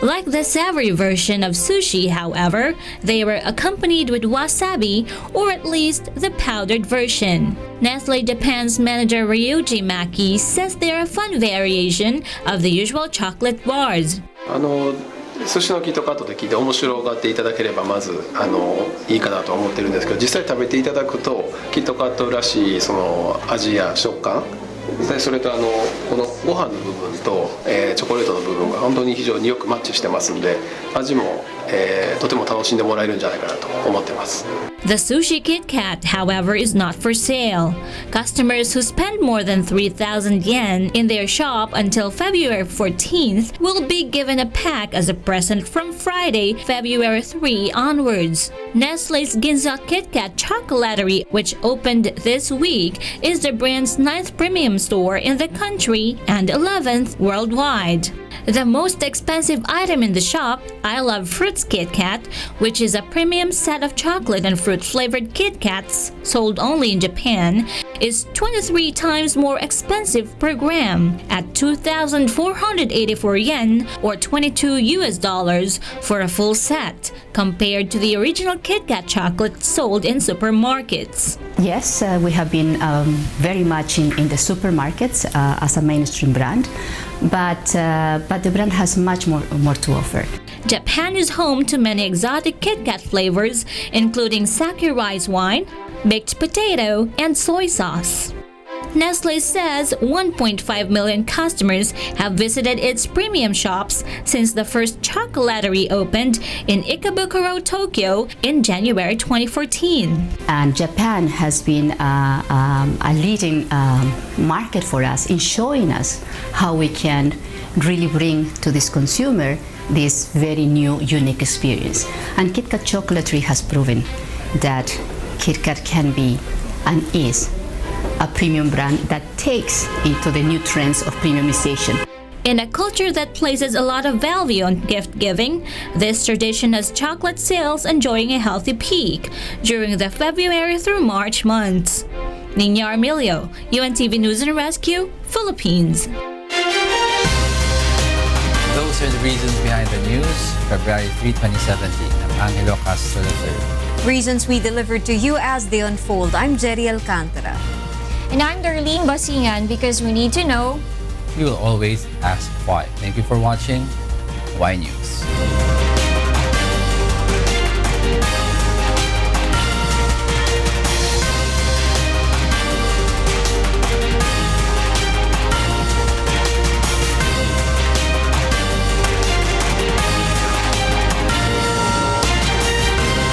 Like the savory version of sushi, however, they were accompanied with wasabi, or at least the powdered version. Nestle Japan's manager Ryuji Maki says they're a fun variation of the usual chocolate bars. 寿司のキットカットで聞いて面白がっていただければまずいいかなと思ってるんですけど、実際食べていただくとキットカットらしいその味や食感、それとこのご飯の部分と、チョコレートの部分が本当に非常によくマッチしてますので、味も、とても楽しんでもらえるんじゃないかなと思ってます。The sushi Kit Kat, however, is not for sale. Customers who spend more than 3,000 yen in their shop until February 14th will be given a pack as a present from Friday, February 3 onwards. Nestle's Ginza Kit Kat Chocolatery, which opened this week, is the brand's 9th premium store in the country and 11th worldwide. The most expensive item in the shop, I Love Fruits Kit Kat, which is a premium set of chocolate and fruit-flavored Kit Kats sold only in Japan, is 23 times more expensive per gram at 2,484 yen or $22 for a full set, compared to the original Kit Kat chocolate sold in supermarkets. Yes, we have been very much in the supermarkets as a mainstream brand, but the brand has much more to offer. Japan is home to many exotic Kit Kat flavors, including sake rice wine, baked potato, and soy sauce. Nestle says 1.5 million customers have visited its premium shops since the first chocolatery opened in Ikebukuro, Tokyo in January 2014. And Japan has been a leading market for us in showing us how we can really bring to this consumer this very new, unique experience. And Kit Kat Chocolatery has proven that Kit Kat can be and is a premium brand that takes into the new trends of premiumization. In a culture that places a lot of value on gift giving, this tradition has chocolate sales enjoying a healthy peak during the February through March months. Nina Armilio, UNTV News and Rescue, Philippines. Those are the reasons behind the news, February 3, 2017. I'm Angelo, Castro III. Reasons we delivered to you as they unfold. I'm Gerry Alcantara. And I'm Darlene, Basingan, because we need to know. We will always ask why. Thank you for watching Y News.